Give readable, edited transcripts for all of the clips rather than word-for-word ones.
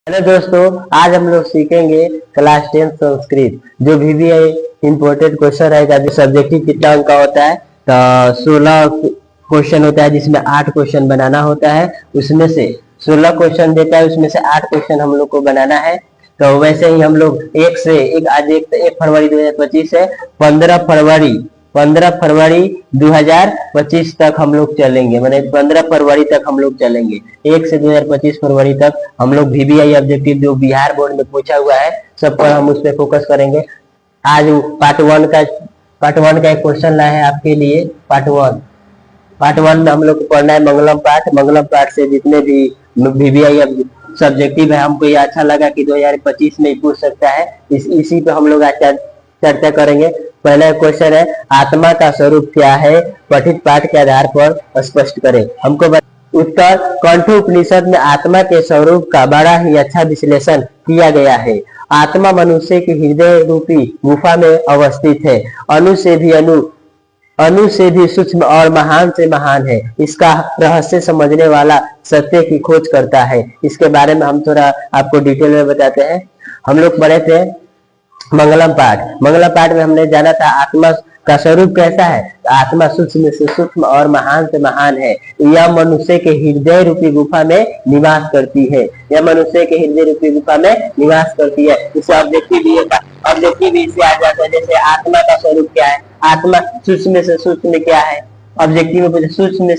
Hello दोस्तों, आज हम लोग सीखेंगे क्लास 10 संस्कृत। जो VBI इम्पोर्टेंट क्वेश्चन रहेगा। जो सब्जेक्टिव कितना अंक का होता है तो 16 क्वेश्चन होता है, जिसमें 8 क्वेश्चन बनाना होता है। उसमें से 16 क्वेश्चन देता है, उसमें से 8 क्वेश्चन हम लोग को बनाना है। तो वैसे ही हम लोग आज 1 फरवरी 2025 है। 15 फरवरी 2025 तक हम लोग चलेंगे, मैंने 15 फरवरी तक हम लोग चलेंगे। 1 से 2025 फरवरी तक हम लोग VBI ऑब्जेक्टिव जो बिहार बोर्ड में पूछा हुआ है सब पर हम उस पर फोकस करेंगे। आज पार्ट वन का एक क्वेश्चन लाए हैं आपके लिए। पार्ट वन में हम लोग को पढ़ना है मंगलम पाठ से जितने भी VBI सब्जेक्टिव है। हमको ये अच्छा लगा कि 2025 में ही पूछ सकता है। इसी पे हम लोग आज चर्चा करेंगे। पहला क्वेश्चन है, आत्मा का स्वरूप क्या है? पठित पाठ के आधार पर स्पष्ट करें। हमको उत्तर, कंठ उपनिषद में आत्मा के स्वरूप का बड़ा ही अच्छा विश्लेषण किया गया है। आत्मा मनुष्य के हृदय रूपी गुफा में अवस्थित है। अणु से भी सूक्ष्म और महान से महान है। इसका रहस्य समझने वाला सत्य की खोज करता है। इसके बारे में हम थोड़ा आपको डिटेल में बताते हैं। हम लोग पढ़े थे मंगलम पाठ में हमने जाना था आत्मा का स्वरूप कैसा है। आत्मा सूक्ष्म से सूक्ष्म और महान से महान है। यह मनुष्य के हृदय रूपी गुफा में निवास करती है। इसे ऑब्जेक्टिव भी इससे आ जाता है। जैसे आत्मा का स्वरूप क्या है? आत्मा सूक्ष्म से सूक्ष्म क्या है? ऑब्जेक्टिव में पूछे सूक्ष्म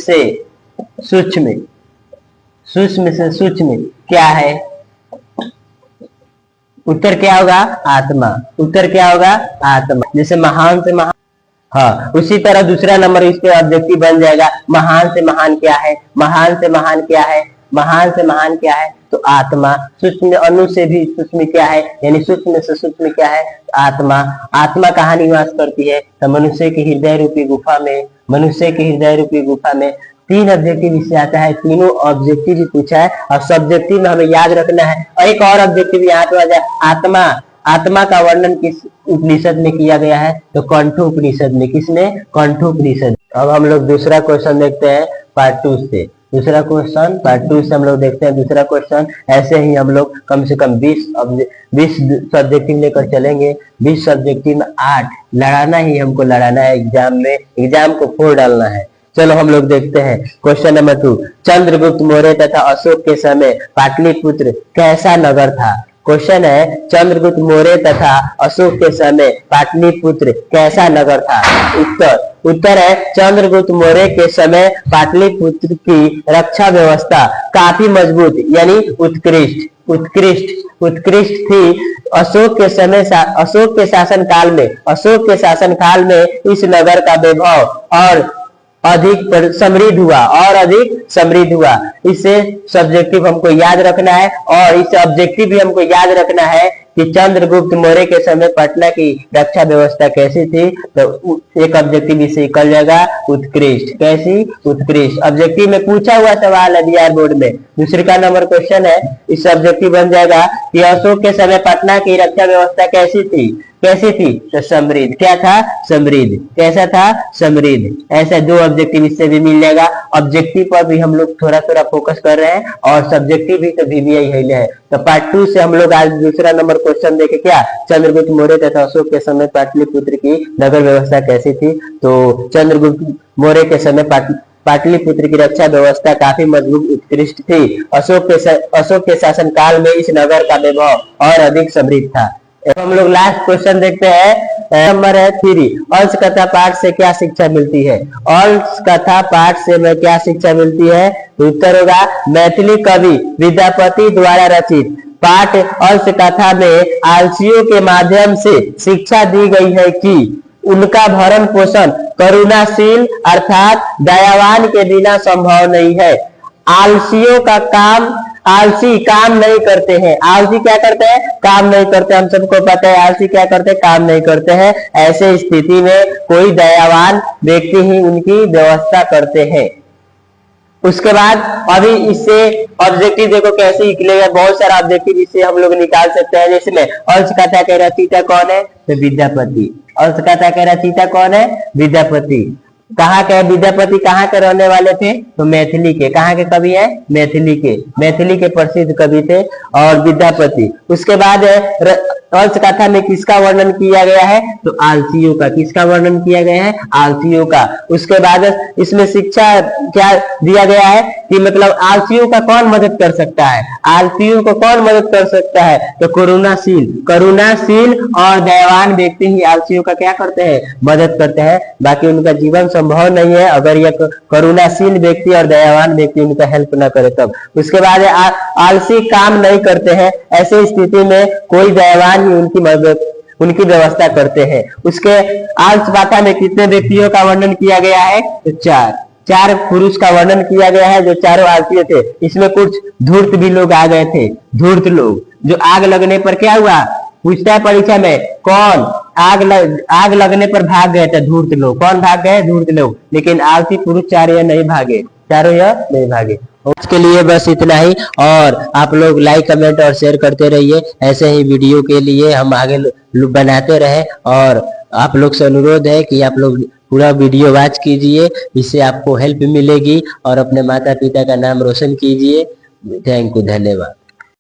से सूक्ष्म क्या है? उत्तर क्या होगा? आत्मा। जैसे महान से महान, हाँ, उसी तरह दूसरा नंबर इस पे ऑब्जेक्टिव बन जाएगा। महान से महान क्या है? तो आत्मा। सूक्ष्म अणु से भी सूक्ष्म क्या है, यानी सूक्ष्म से सूक्ष्म क्या है? आत्मा कहाँ निवास करती है? तो मनुष्य के हृदय रूपी गुफा में। 3 ऑब्जेक्टिव इससे आता है। तीनों ऑब्जेक्टिव भी पूछा है और सब्जेक्टिव में हमें याद रखना है। और एक और ऑब्जेक्टिव यहाँ पे आ जाए, आत्मा का वर्णन किस उपनिषद में किया गया है? तो कंठ उपनिषद में। किसमें? कंठ उपनिषद। अब हम लोग दूसरा क्वेश्चन देखते हैं पार्ट 2 से। हम लोग देखते हैं दूसरा क्वेश्चन। ऐसे ही हम लोग कम से कम 20 सब्जेक्टिव लेकर चलेंगे। 20 सब्जेक्टिव में 8 लड़ाना है एग्जाम को फोड़ डालना है। चलो हम लोग देखते हैं क्वेश्चन नंबर 2। चंद्रगुप्त मौर्य तथा अशोक के समय पाटलिपुत्र कैसा नगर था? क्वेश्चन है, चंद्रगुप्त मौर्य तथा अशोक के समय पाटलिपुत्र कैसा नगर था? उत्तर है, चंद्रगुप्त मौर्य के समय पाटलिपुत्र की रक्षा व्यवस्था काफी मजबूत यानी उत्कृष्ट थी। अशोक के शासन काल में इस नगर का वैभव और अधिक समृद्ध हुआ। इससे सब्जेक्टिव हमको याद रखना है और इस ऑब्जेक्टिव भी हमको याद रखना है कि चंद्रगुप्त मौर्य के समय पटना की रक्षा व्यवस्था कैसी थी। तो एक ऑब्जेक्टिव इससे निकल जाएगा, उत्कृष्ट। कैसी? उत्कृष्ट। ऑब्जेक्टिव में पूछा हुआ सवाल है बिहार बोर्ड में। दूसरे का नंबर क्वेश्चन है, इस ऑब्जेक्टिव बन जाएगा कि अशोक के समय पटना की रक्षा व्यवस्था कैसी थी? तो समृद्ध। क्या था? समृद्ध। कैसा था? समृद्ध। ऐसा 2 ऑब्जेक्टिव इससे भी मिल जाएगा। ऑब्जेक्टिव पर भी हम लोग थोड़ा फोकस कर रहे हैं और सब्जेक्टिव भी तो VBI है। तो पार्ट 2 से हम लोग आज दूसरा नंबर क्वेश्चन देखे। क्या? चंद्रगुप्त मौर्य तथा अशोक के समय पाटलिपुत्र की नगर व्यवस्था कैसी थी? तो चंद्रगुप्त मौर्य के समय पाटलिपुत्र की रक्षा व्यवस्था काफी मजबूत उत्कृष्ट थी। अशोक के शासन काल में इस नगर का वैभव और अधिक समृद्ध था। हम लोग लास्ट क्वेश्चन देखते हैं। नंबर है 3। अंश कथा पाठ से क्या शिक्षा मिलती है? अंश कथा पाठ से में क्या शिक्षा मिलती है? उत्तर होगा, मैथिली कवि विद्यापति द्वारा रचित पाठ अंश कथा में आलसियों के माध्यम से शिक्षा दी गई है कि उनका भरण पोषण करुणाशील अर्थात दयावान के बिना संभव नहीं है। आलसी काम नहीं करते हैं। आलसी क्या करते हैं? काम नहीं करते। हम सबको पता है आलसी क्या करते हैं? काम नहीं करते हैं। ऐसे स्थिति में कोई दयावान व्यक्ति ही उनकी व्यवस्था करते हैं। उसके बाद अभी इससे ऑब्जेक्टिव देखो कैसे निकलेगा। बहुत सारा ऑब्जेक्टिव इससे हम लोग निकाल सकते हैं। जिसमें अंश कथा के रचयिता कौन है? तो विद्यापति। अंश कथा के रचयिता कौन है? विद्यापति। कहाँ के विद्यापति कहाँ के रहने वाले थे? तो मैथिली के। कहाँ के कवि है? मैथिली के। मैथिली के प्रसिद्ध कवि थे और विद्यापति। उसके बाद अंश कथा में किसका वर्णन किया गया है? तो आलसियों का। किसका वर्णन किया गया है? आलसियों का। उसके बाद इसमें शिक्षा क्या दिया गया है कि मतलब आलसियों का कौन मदद कर सकता है? आलसियों को कौन मदद कर सकता है? तो करुणाशील और दयावान व्यक्ति ही आलसियों का क्या करते हैं? मदद करते हैं। बाकी उनका जीवन संभव नहीं है अगर यह करुणाशील व्यक्ति और दयावान व्यक्ति उनका हेल्प ना करे तब। उसके बाद आलसी काम नहीं करते हैं, ऐसी स्थिति में कोई दयावान ही उनकी मदद उनकी व्यवस्था करते हैं। उसके आलस गाथा में कितने व्यक्तियों का वर्णन किया गया है? तो चार पुरुष का वर्णन किया गया है जो चारों आलसी थे। इसमें कुछ धूर्त भी लोग आ गए थे। धूर्त लोग जो आग लगने पर क्या हुआ? पूछता है परीक्षा में, कौन आग लगने पर भाग गए थे? धूर्त लोग। कौन भाग गए? धूर्त लोग। लेकिन आलसी पुरुष चारों नहीं भागे, चारों यह नहीं भागे। आज के लिए बस इतना ही, और आप लोग लाइक कमेंट और शेयर करते रहिए। ऐसे ही वीडियो के लिए हम आगे बनाते रहे, और आप लोग से अनुरोध है कि आप लोग पूरा वीडियो वॉच कीजिए, इससे आपको हेल्प मिलेगी और अपने माता पिता का नाम रोशन कीजिए। थैंक यू, धन्यवाद।